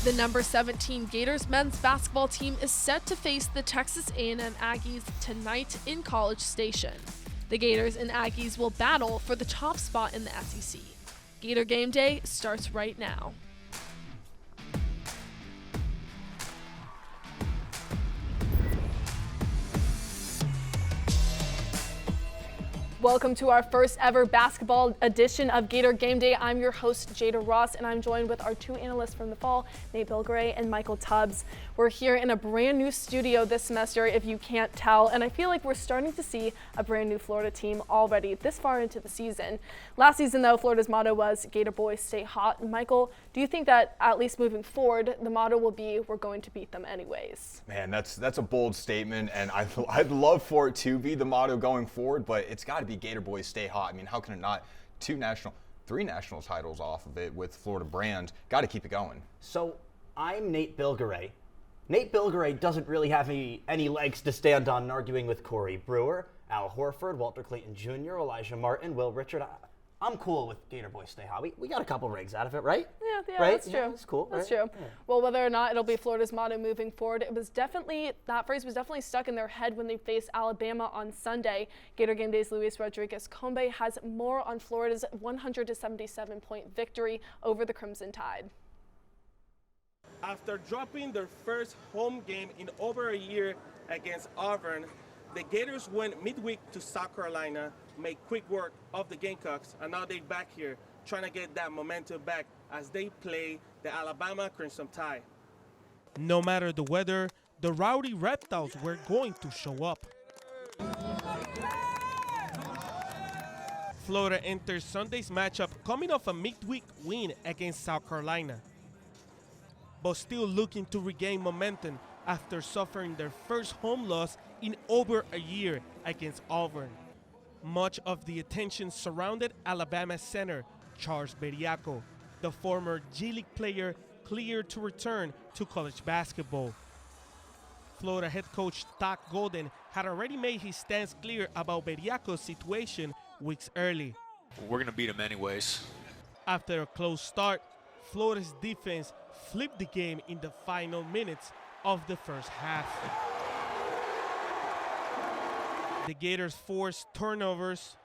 The number 17 Gators men's basketball team is set to face the Texas A&M Aggies tonight in College Station. The Gators and Aggies will battle for the top spot in the SEC. Gator Game Day starts right now. Welcome to our first ever basketball edition of Gator Game Day. I'm your host, Jada Ross, and I'm joined with our two analysts from the fall, Nate Bilgray and Michael Tubbs. We're here in a brand new studio this semester, if you can't tell, and I feel like we're starting to see a brand new Florida team already this far into the season. Last season, though, Florida's motto was Gator Boys stay hot. Michael, do you think that at least moving forward, the motto will be we're going to beat them anyways? Man, that's a bold statement, and I'd love for it to be the motto going forward, but it's got to be Gator Boys stay hot. I mean, how can it not? Three national titles off of it with Florida brand. Got to keep it going. So I'm Nate Bilgray. Nate Bilgray doesn't really have any legs to stand on in arguing with Corey Brewer, Al Horford, Walter Clayton Jr., Elijah Martin, Will Richard. I'm cool with Gator Boys stay hot. We got a couple rings out of it, right? Yeah, right? That's true. Yeah, that's cool. That's right? true. Yeah. Well, whether or not it'll be Florida's motto moving forward, that phrase was definitely stuck in their head when they faced Alabama on Sunday. Gator Game Day's Luis Rodriguez-Combe has more on Florida's 177-point victory over the Crimson Tide. After dropping their first home game in over a year against Auburn, the Gators went midweek to South Carolina, made quick work of the Gamecocks, and now they're back here trying to get that momentum back as they play the Alabama Crimson Tide. No matter the weather, the rowdy reptiles were going to show up. Florida enters Sunday's matchup coming off a midweek win against South Carolina, but still looking to regain momentum after suffering their first home loss in over a year against Auburn. Much of the attention surrounded Alabama center Charles Bediako, the former G League player cleared to return to college basketball. Florida head coach Todd Golden had already made his stance clear about Bediako's situation weeks early. We're going to beat him anyways. After a close start, Florida's defense flipped the game in the final minutes of the first half. The Gators forced turnovers,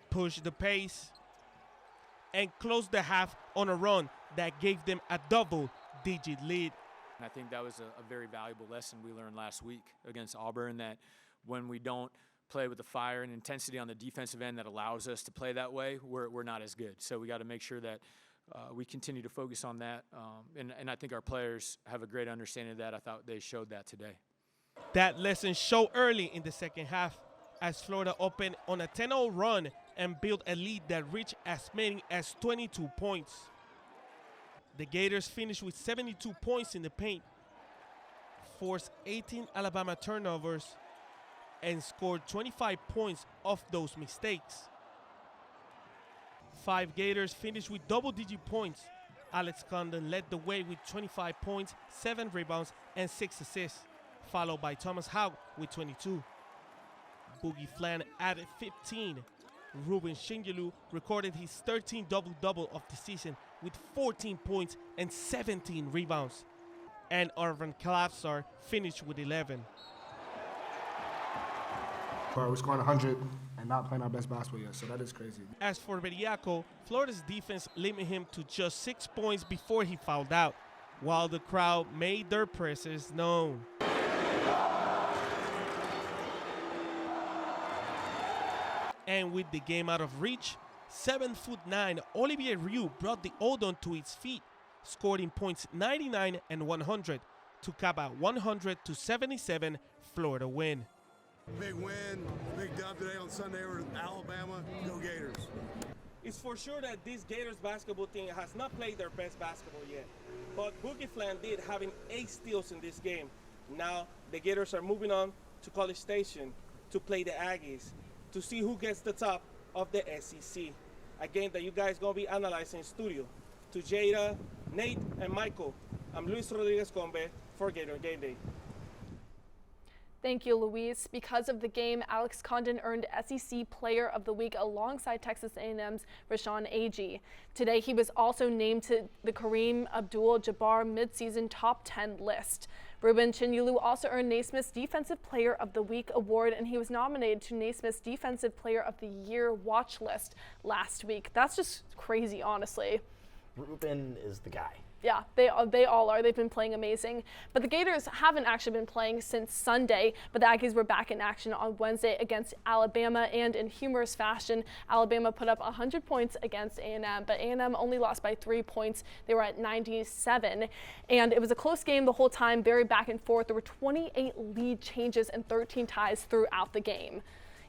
pushed the pace, and closed the half on a run that gave them a double-digit lead. And I think that was a very valuable lesson we learned last week against Auburn, that when we don't play with the fire and intensity on the defensive end that allows us to play that way, we're not as good. So we got to make sure that we continue to focus on that, and I think our players have a great understanding of that. I thought they showed that today. That lesson showed early in the second half as Florida opened on a 10-0 run and built a lead that reached as many as 22 points. The Gators finished with 72 points in the paint, forced 18 Alabama turnovers, and scored 25 points off those mistakes. 5 Gators finished with double-digit points. Alex Condon led the way with 25 points, 7 rebounds, and 6 assists, followed by Thomas Houck with 22. Boogie Flan added 15. Ruben Shingilu recorded his 13th double-double of the season with 14 points and 17 rebounds. And Arvin Kalapsar finished with 11. We're scoring 100 and not playing our best basketball yet, so that is crazy. As for Bediako, Florida's defense limited him to just 6 points before he fouled out, while the crowd made their presence known. And with the game out of reach, 7'9" Olivier Rioux brought the Odon to its feet, scoring points 99 and 100 to cap a 100-77 Florida win. Big win, big dub today on Sunday over Alabama. Go Gators. It's for sure that this Gators basketball team has not played their best basketball yet, but Boogie Flan did, having 8 steals in this game. Now the Gators are moving on to College Station to play the Aggies, to see who gets the top of the SEC. A game that you guys gonna be analyzing in studio. To Jada, Nate, and Michael, I'm Luis Rodriguez-Combe for Gator Game Day. Thank you, Louise. Because of the game, Alex Condon earned SEC Player of the Week alongside Texas A&M's Rashawn Agee. Today, he was also named to the Kareem Abdul-Jabbar midseason top 10 list. Ruben Chinyulu also earned Naismith's Defensive Player of the Week award, and he was nominated to Naismith's Defensive Player of the Year watch list last week. That's just crazy, honestly. Ruben is the guy. Yeah, they all are. They've been playing amazing. But the Gators haven't actually been playing since Sunday, but the Aggies were back in action on Wednesday against Alabama, and in humorous fashion, Alabama put up 100 points against A&M, but A&M only lost by 3 points. They were at 97, and it was a close game the whole time, very back and forth. There were 28 lead changes and 13 ties throughout the game.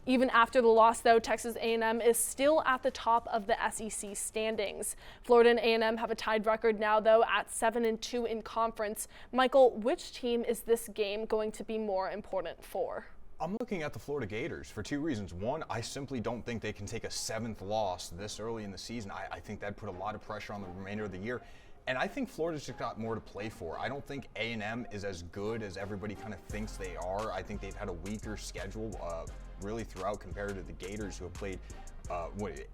Even after the loss, though, Texas A&M is still at the top of the SEC standings. Florida and A&M have a tied record now, though, at 7-2 in conference. Michael, which team is this game going to be more important for? I'm looking at the Florida Gators for two reasons. One, I simply don't think they can take a 7th loss this early in the season. I think that'd put a lot of pressure on the remainder of the year. And I think Florida's just got more to play for. I don't think A&M is as good as everybody kind of thinks they are. I think they've had a weaker schedule really throughout compared to the Gators, who have played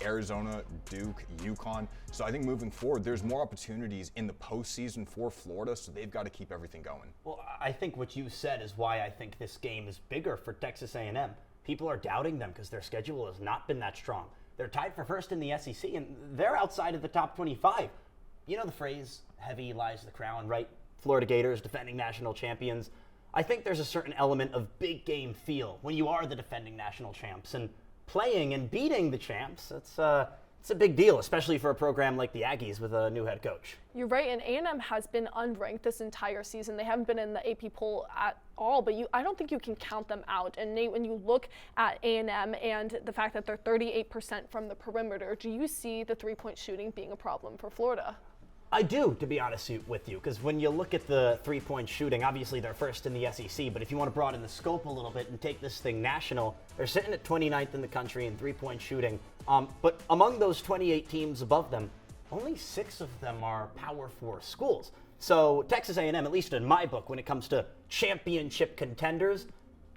Arizona, Duke, UConn. So I think moving forward, there's more opportunities in the postseason for Florida, so they've got to keep everything going. Well, I think what you said is why I think this game is bigger for Texas A&M. People are doubting them because their schedule has not been that strong. They're tied for first in the SEC, and they're outside of the top 25. You know the phrase, heavy lies the crown, right? Florida Gators, defending national champions. I think there's a certain element of big game feel when you are the defending national champs, and playing and beating the champs, it's a big deal, especially for a program like the Aggies with a new head coach. You're right, and A&M has been unranked this entire season. They haven't been in the AP poll at all, but I don't think you can count them out. And Nate, when you look at A&M and the fact that they're 38% from the perimeter, do you see the three-point shooting being a problem for Florida? I do, to be honest with you, because when you look at the three-point shooting, obviously they're first in the SEC, but if you want to broaden the scope a little bit and take this thing national, they're sitting at 29th in the country in three-point shooting. But among those 28 teams above them, only 6 of them are Power 4 schools. So Texas A&M, at least in my book, when it comes to championship contenders,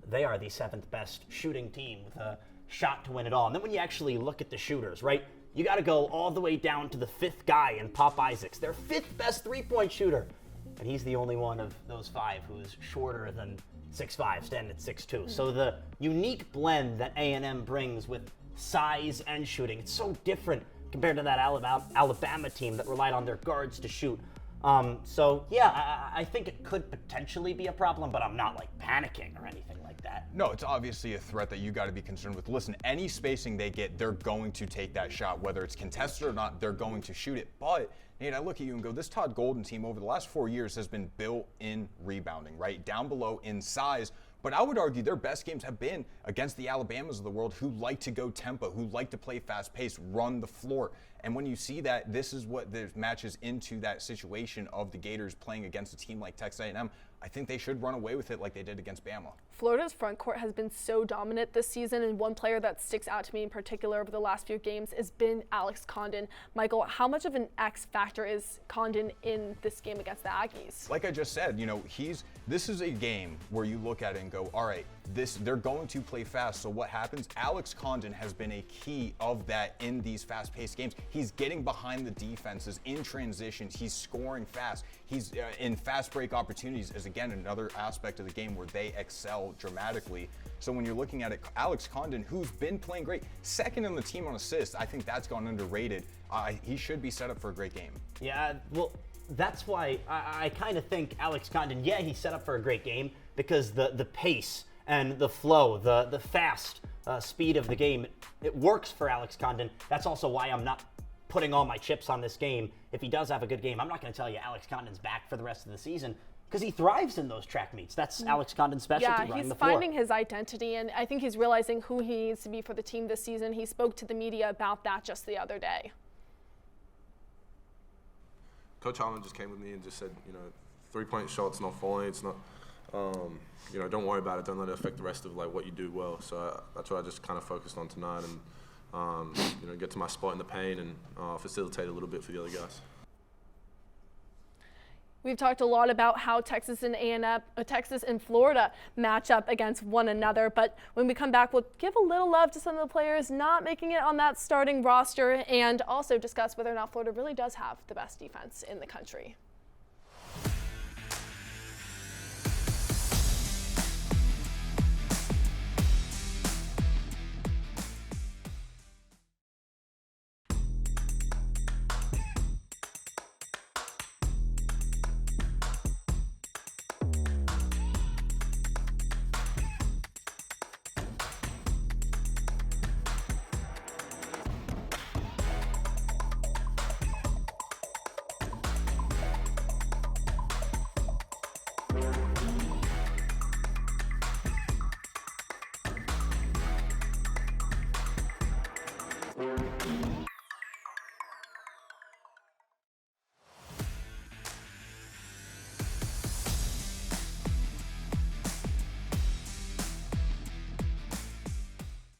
they are the 7th best shooting team with a shot to win it all. And then when you actually look at the shooters, right? You got to go all the way down to the 5th guy in Pop Isaacs, their 5th best three-point shooter. And he's the only one of those 5 who's shorter than 6'5", standing at 6'2". So the unique blend that A&M brings with size and shooting, it's so different compared to that Alabama team that relied on their guards to shoot. So yeah, I think it could potentially be a problem, but I'm not like panicking or anything like that. No, it's obviously a threat that you got to be concerned with. Listen, any spacing they get, they're going to take that shot, whether it's contested or not, they're going to shoot it. But Nate, I look at you and go, this Todd Golden team over the last 4 years has been built in rebounding, right? Down below in size. But I would argue their best games have been against the Alabamas of the world, who like to go tempo, who like to play fast-paced, run the floor. And when you see that, this is what matches into that situation of the Gators playing against a team like Texas A&M. I think they should run away with it like they did against Bama. Florida's front court has been so dominant this season, and one player that sticks out to me in particular over the last few games has been Alex Condon. Michael, how much of an X factor is Condon in this game against the Aggies? Like I just said, you know, this is a game where you look at it and go, all right, they're going to play fast. So what happens? Alex Condon has been a key of that in these fast-paced games. He's getting behind the defenses in transitions. He's scoring fast. He's in fast break opportunities is, again, another aspect of the game where they excel dramatically. So when you're looking at it, Alex Condon, who's been playing great, second in the team on assists, I think that's gone underrated. He should be set up for a great game. Yeah, well, that's why I kind of think Alex Condon, yeah, he's set up for a great game because the pace and the flow, the fast speed of the game, it works for Alex Condon. That's also why I'm not putting all my chips on this game. If he does have a good game, I'm not going to tell you Alex Condon's back for the rest of the season because he thrives in those track meets. That's Alex Condon's specialty, running the floor. Yeah, he's finding his identity, and I think he's realizing who he needs to be for the team this season. He spoke to the media about that just the other day. Coach Holland just came with me and just said, you know, three-point shot's not falling. It's not, you know, don't worry about it. Don't let it affect the rest of like what you do well. So that's what I just kind of focused on tonight, and you know, get to my spot in the paint and facilitate a little bit for the other guys. We've talked a lot about how Texas and Florida match up against one another, but when we come back, we'll give a little love to some of the players not making it on that starting roster and also discuss whether or not Florida really does have the best defense in the country.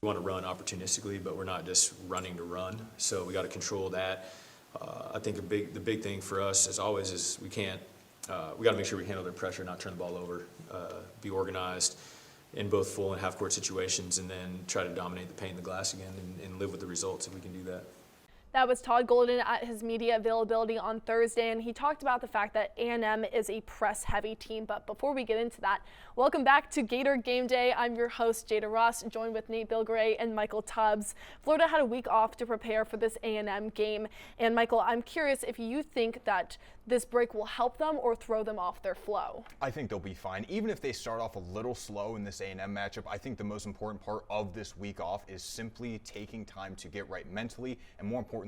We want to run opportunistically, but we're not just running to run. So we got to control that. I think the big thing for us, as always, is we got to make sure we handle their pressure, not turn the ball over, be organized in both full and half court situations, and then try to dominate the paint in the glass again and live with the results if we can do that. That was Todd Golden at his media availability on Thursday, and he talked about the fact that A&M is a press-heavy team. But before we get into that, welcome back to Gator Game Day. I'm your host, Jada Ross, joined with Nate Bilgray and Michael Tubbs. Florida had a week off to prepare for this A&M game. And Michael, I'm curious if you think that this break will help them or throw them off their flow. I think they'll be fine. Even if they start off a little slow in this A&M matchup, I think the most important part of this week off is simply taking time to get right mentally and, more importantly,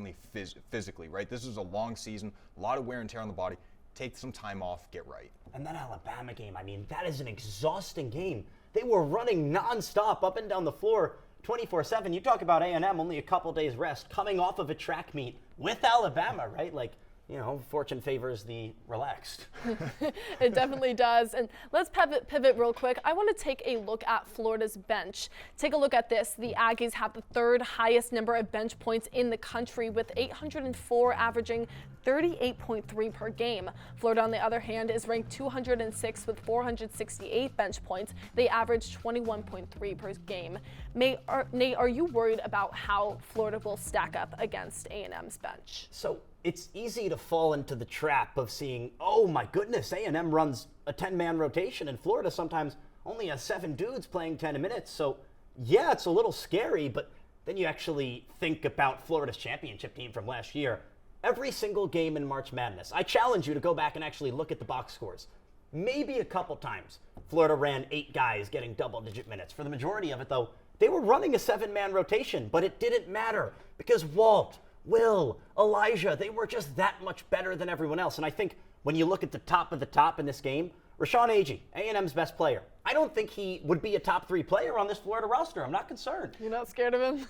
physically, right? This is a long season, a lot of wear and tear on the body. Take some time off, get right. And that Alabama game, I mean, that is an exhausting game. They were running nonstop up and down the floor 24/7. You talk about A&M, only a couple days rest, coming off of a track meet with Alabama, right? Like, you know, fortune favors the relaxed. It definitely does. And let's pivot real quick. I want to take a look at Florida's bench. Take a look at this. The Aggies have the third highest number of bench points in the country with 804, averaging 38.3 per game. Florida, on the other hand, is ranked 206 with 468 bench points. They average 21.3 per game. Nate, are you worried about how Florida will stack up against A&M's bench? So it's easy to fall into the trap of seeing, oh my goodness, A&M runs a 10-man rotation and Florida sometimes only has 7 dudes playing 10 minutes. So yeah, it's a little scary, but then you actually think about Florida's championship team from last year. Every single game in March Madness, I challenge you to go back and actually look at the box scores. Maybe a couple times Florida ran 8 guys getting double-digit minutes. For the majority of it, though, they were running a 7-man rotation, but it didn't matter because Walt, Will, Elijah, they were just that much better than everyone else. And I think when you look at the top of the top in this game, Rashawn Agee, A&M's best player. I don't think he would be a top 3 player on this Florida roster. I'm not concerned. You're not scared of him?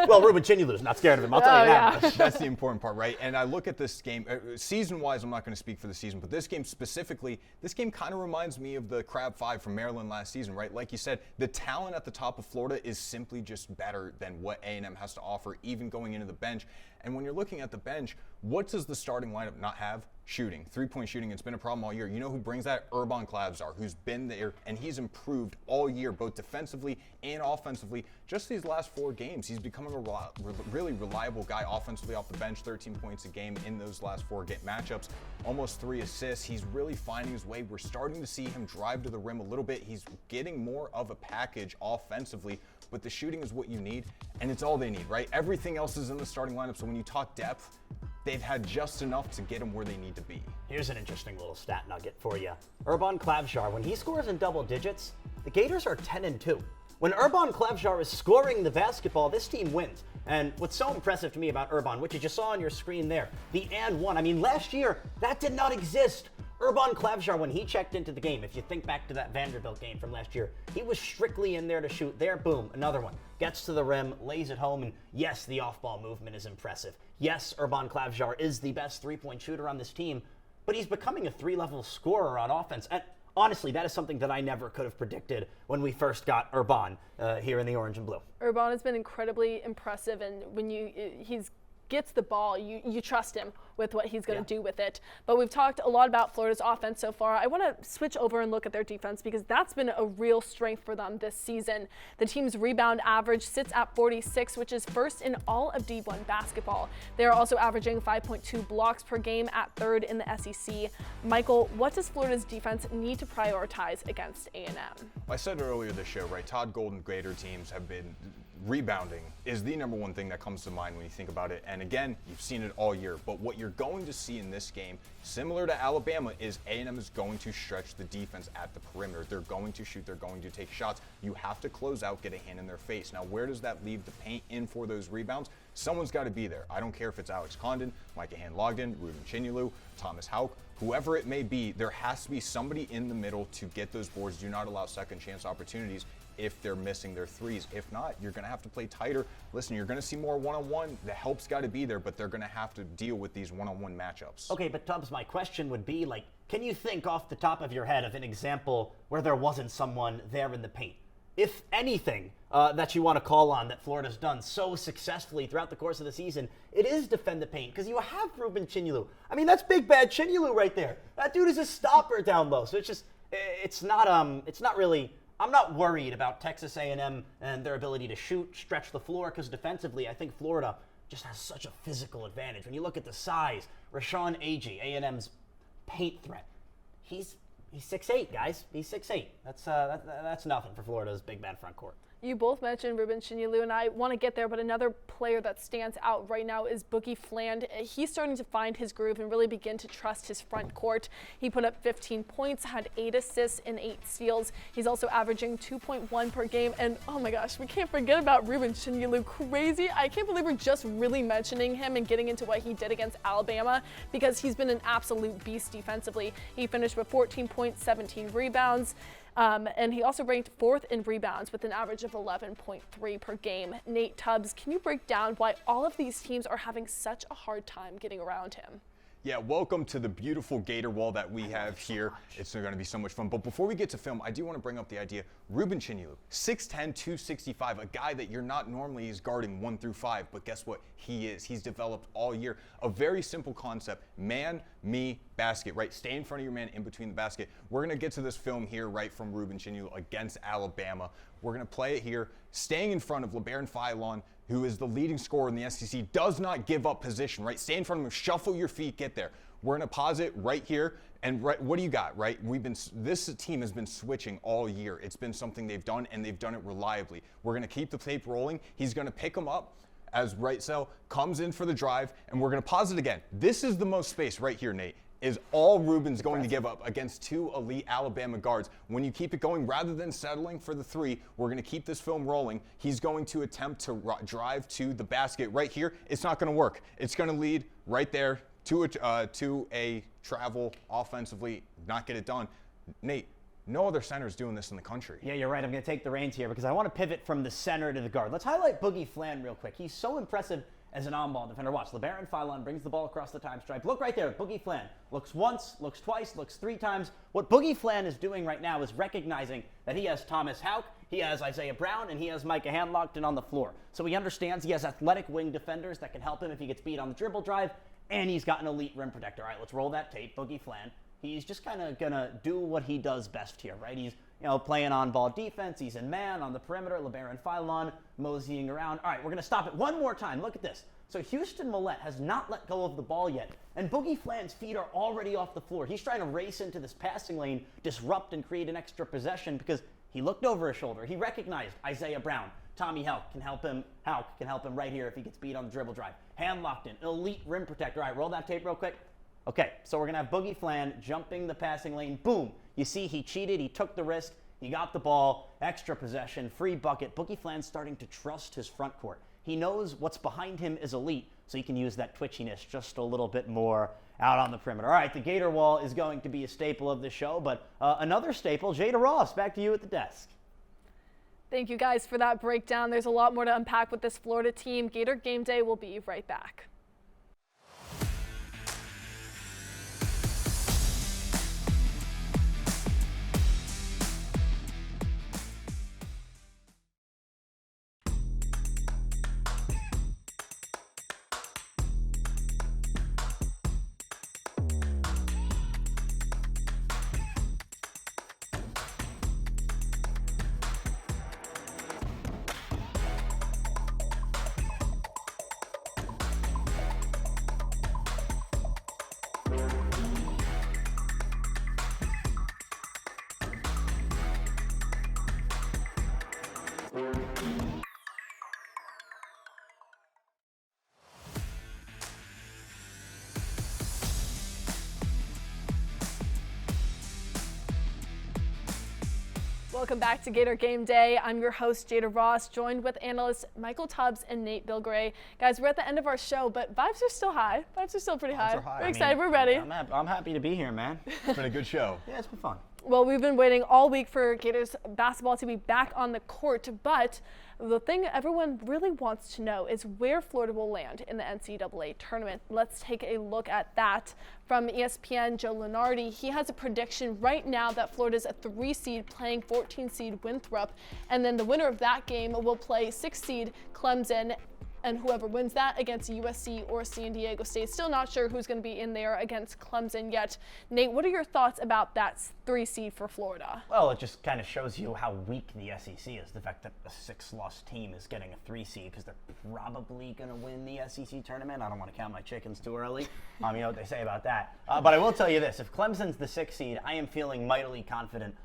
Well, Ruben Chinulu's not scared of him. I'll tell you that. Yeah. That's the important part, right? And I look at this game, season-wise, I'm not going to speak for the season, but this game specifically, this game kind of reminds me of the Crab 5 from Maryland last season, right? Like you said, the talent at the top of Florida is simply just better than what A&M has to offer, even going into the bench. And when you're looking at the bench, what does the starting lineup not have? Shooting, 3-point shooting. It's been a problem all year. You know who brings that? Urban Klavzar, who's been there, and he's improved all year, both defensively and offensively. Just these last 4 games, he's becoming a really reliable guy offensively off the bench, 13 points a game in those last 4 matchups, almost 3 assists. He's really finding his way. We're starting to see him drive to the rim a little bit. He's getting more of a package offensively, but the shooting is what you need, and it's all they need, right? Everything else is in the starting lineup, so when you talk depth, they've had just enough to get them where they need to be. Here's an interesting little stat nugget for you. Urban Klavzar, when he scores in double digits, the Gators are 10-2. When Urban Klavzar is scoring the basketball, this team wins. And what's so impressive to me about Urban, which you just saw on your screen there, the and one. I mean, last year, that did not exist. Urban Klavzar, when he checked into the game, if you think back to that Vanderbilt game from last year, he was strictly in there to shoot. There, boom, another one. Gets to the rim, lays it home, and yes, the off-ball movement is impressive. Yes, Urban Klavzar is the best 3-point shooter on this team, but he's becoming a 3-level scorer on offense. And honestly, that is something that I never could have predicted when we first got Urban here in the orange and blue. Urban has been incredibly impressive, and when he's gets the ball, you trust him with what he's going to do with it. But we've talked a lot about Florida's offense so far. I want to switch over and look at their defense because that's been a real strength for them this season. The team's rebound average sits at 46, which is first in all of D1 basketball. They are also averaging 5.2 blocks per game at third in the SEC. Michael, what does Florida's defense need to prioritize against A&M? I said earlier this show, right, Todd Golden Gator teams have been rebounding is the number one thing that comes to mind when you think about it. And again, you've seen it all year. But what you're going to see in this game, similar to Alabama, is A&M is going to stretch the defense at the perimeter. They're going to shoot. They're going to take shots. You have to close out, get a hand in their face. Now, where does that leave the paint in for those rebounds? Someone's got to be there. I don't care if it's Alex Condon, Micah Hand-Logden, Ruben Chinyelu, Thomas Houck, whoever it may be, there has to be somebody in the middle to get those boards. Do not allow second chance opportunities if they're missing their threes. If not, you're going to have to play tighter. Listen, you're going to see more one-on-one. The help's got to be there, but they're going to have to deal with these one-on-one matchups. Okay, but Tubbs, my question would be, like, can you think off the top of your head of an example where there wasn't someone there in the paint? If anything that you want to call on that Florida's done so successfully throughout the course of the season, it is defend the paint, because you have Ruben Chinyelu. I mean, that's big bad Chinyelu right there. That dude is a stopper down low. So it's not really. I'm not worried about Texas A&M and their ability to shoot, stretch the floor, because defensively, I think Florida just has such a physical advantage. When you look at the size, Rashawn Agee, A&M's paint threat, he's 6'8", guys. He's 6'8". That's nothing for Florida's big bad front court. You both mentioned Ruben Chinyelu, and I want to get there, but another player that stands out right now is Boogie Fland. He's starting to find his groove and really begin to trust his front court. He put up 15 points, had 8 assists and 8 steals. He's also averaging 2.1 per game, and oh my gosh, we can't forget about Ruben Chinyelu. Crazy. I can't believe we're just really mentioning him and getting into what he did against Alabama, because he's been an absolute beast defensively. He finished with 14 points, 17 rebounds. And he also ranked 4th in rebounds with an average of 11.3 per game. Nate Tubbs, can you break down why all of these teams are having such a hard time getting around him? Yeah, welcome to the beautiful Gator Wall that we have here. It's going to be so much fun. But before we get to film, I do want to bring up the idea. Ruben Chinyelu, 6'10", 265, a guy that you're not normally is guarding 1 through 5, but guess what? He is. He's developed all year. A very simple concept, man, me, basket, right? Stay in front of your man in between the basket. We're going to get to this film here, right, from Ruben Chinyelu against Alabama. We're going to play it here, staying in front of LeBaron Philon, who is the leading scorer in the SEC, does not give up position, right? Stay in front of him, shuffle your feet, get there. We're going to pause it right here. And right, what do you got, right? This team has been switching all year. It's been something they've done, and they've done it reliably. We're going to keep the tape rolling. He's going to pick him up as right cell comes in for the drive, and we're going to pause it again. This is the most space right here, Nate, is all Ruben's going to give up against 2 elite Alabama guards. When you keep it going, rather than settling for the 3, we're going to keep this film rolling. He's going to attempt to drive to the basket right here. It's not going to work. It's going to lead right there to a travel offensively, not get it done. Nate, no other center is doing this in the country. Yeah, you're right. I'm going to take the reins here because I want to pivot from the center to the guard. Let's highlight Boogie Fland real quick. He's so impressive as an on-ball defender. Watch, LeBaron Philon brings the ball across the time stripe. Look right there, Boogie Fland. Looks once, looks twice, looks 3 times. What Boogie Fland is doing right now is recognizing that he has Thomas Houck, he has Isaiah Brown, and he has Micah Hand-Logden on the floor. So he understands he has athletic wing defenders that can help him if he gets beat on the dribble drive, and he's got an elite rim protector. All right, let's roll that tape. Boogie Fland, he's just kind of going to do what he does best here, right? He's playing on-ball defense. He's in man on the perimeter. LeBaron Philon moseying around. All right, we're going to stop it one more time. Look at this. So Houston Millette has not let go of the ball yet, and Boogie Fland's feet are already off the floor. He's trying to race into this passing lane, disrupt and create an extra possession because he looked over his shoulder. He recognized Isaiah Brown. Tommy Houck can help him right here if he gets beat on the dribble drive. Hand-Logden, an elite rim protector. All right, roll that tape real quick. Okay, so we're going to have Boogie Fland jumping the passing lane. Boom. You see, he cheated. He took the risk. He got the ball. Extra possession. Free bucket. Boogie Fland's starting to trust his front court. He knows what's behind him is elite, so he can use that twitchiness just a little bit more out on the perimeter. All right, the Gator Wall is going to be a staple of the show, but another staple, Jada Ross, back to you at the desk. Thank you guys for that breakdown. There's a lot more to unpack with this Florida team. Gator Game Day will be right back. Welcome back to Gator Game Day. I'm your host, Jada Ross, joined with analysts Michael Tubbs and Nate Bilgray. Guys, we're at the end of our show, but vibes are still high. Vibes are still pretty high. We're excited. We're ready. I'm happy to be here, man. It's been a good show. Yeah, it's been fun. Well, we've been waiting all week for Gators basketball to be back on the court, but the thing everyone really wants to know is where Florida will land in the NCAA tournament. Let's take a look at that. From ESPN, Joe Lunardi, he has a prediction right now that Florida's a 3 seed playing 14 seed Winthrop, and then the winner of that game will play 6 seed Clemson, and whoever wins that against USC or San Diego State. Still not sure who's going to be in there against Clemson yet. Nate, what are your thoughts about that 3 seed for Florida? Well, it just kind of shows you how weak the SEC is. The fact that a 6-loss team is getting a 3 seed because they're probably going to win the SEC tournament. I don't want to count my chickens too early. You know what they say about that. But I will tell you this. If Clemson's the 6 seed, I am feeling mightily confident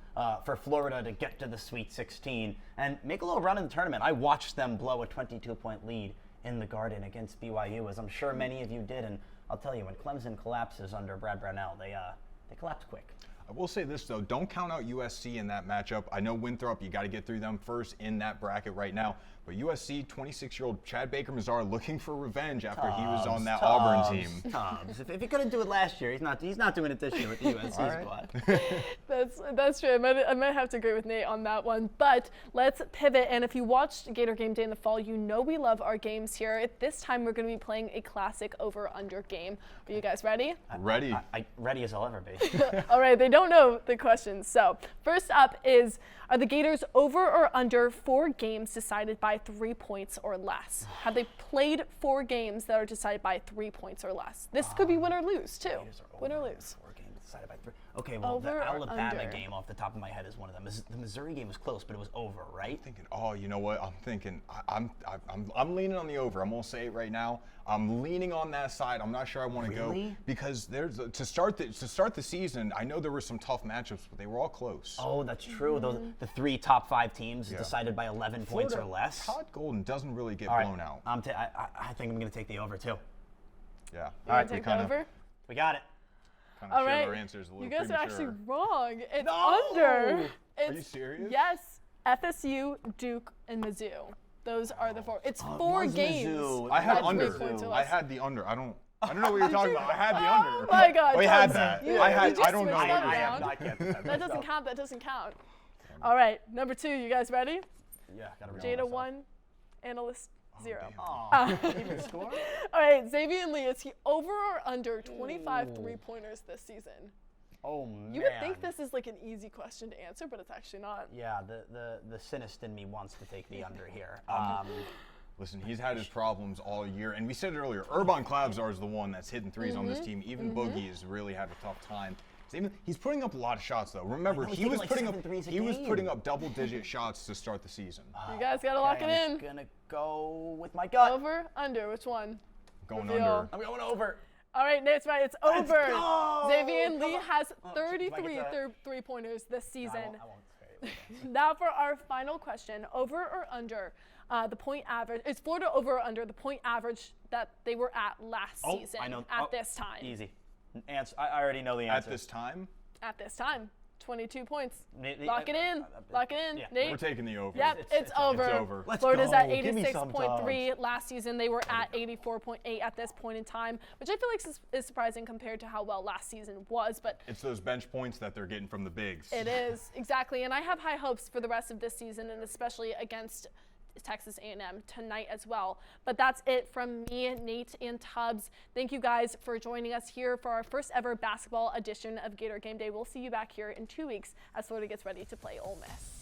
for Florida to get to the Sweet 16 and make a little run in the tournament. I watched them blow a 22-point lead in the Garden against BYU, as I'm sure many of you did. And I'll tell you, when Clemson collapses under Brad Brownell, they collapse quick. I will say this, though. Don't count out USC in that matchup. I know Winthrop, you got to get through them first in that bracket right now. But USC, 26-year-old Chad Baker-Mazar looking for revenge after he was on that Auburn team. Tubbs. If he couldn't do it last year, he's not doing it this year with the USC squad. That's true. I might have to agree with Nate on that one. But let's pivot. And if you watched Gator Game Day in the fall, you know we love our games here. At this time, we're going to be playing a classic over-under game. Are you guys ready? Ready. Ready as I'll ever be. All right. They don't know the questions. So first up is, are the Gators over or under 4 games decided by 3 points or less? Have they played 4 games that are decided by 3 points or less? This could be win or lose, too. Win or lose. 4 games decided by 3. Okay, well, Over the or Alabama under? game off the top of my head is one of them. The Missouri game was close, but it was over, right? Thinking, oh, you know what? I'm thinking, I'm leaning on the over. I'm gonna say it right now. I'm leaning on that side. I'm not sure I want to go because there's to start the season. I know there were some tough matchups, but they were all close. Oh, that's true. The 3 top 5 teams decided by 11 points or less. Todd Golden doesn't really get blown out. I think I'm going to take the over too. Yeah. All right, take the over. We got it. All right. Our answers a little you guys are actually premature. wrong. It's under. Are you serious? Yes. FSU, Duke, and Mizzou. Those are the 4. It's 4 games. Mizzou. I had by 3 under. points or I less. had the under. I don't know what you're talking about. I had the under. Oh my God. We had Tubbs, that. you I just don't know switched what that you're around. I can't. That doesn't count. That doesn't count. All right. Number 2. You guys ready? Yeah, gotta Jada 1, analyst 0. Even score? All right. Xavier Lee, is he over or under 25 3-pointers this season? Oh, man. You would think this is like an easy question to answer, but it's actually not. Yeah, the cynic in me wants to take the under here. Listen, he's had his problems all year, and we said it earlier. Urban Clavzar is the one that's hitting threes on this team. Even Boogie has really had a tough time. He's putting up a lot of shots, though. Remember, he was putting up double-digit shots to start the season. You guys gotta lock it in. I'm gonna go with my gut. Over, under, which one? Going Reveal. under. I'm going over. All right, Nate's right. It's over. go! Xavier Lee Come on. has Oh, 33 do I get three-pointers this season. I won't say it. Now for our final question, over or under the point average. Is Florida over or under the point average that they were at last season I know. at this time? Easy. Answer. I already know the answer. At this time? At this time, 22 points. Nate, Lock it in. Lock it in. yeah. Nate? We're taking the over. Yep, it's over. It's over. Let's Florida's go. at Give me some 86.3. Last season, they were at 84.8 at this point in time, which I feel like is surprising compared to how well last season was. But It's those bench points that they're getting from the bigs. it is, exactly. And I have high hopes for the rest of this season, and especially against Texas A&M tonight as well. But that's it from me, Nate, and Tubbs. Thank you guys for joining us here for our first ever basketball edition of Gator Game Day. We'll see you back here in 2 weeks as Florida gets ready to play Ole Miss.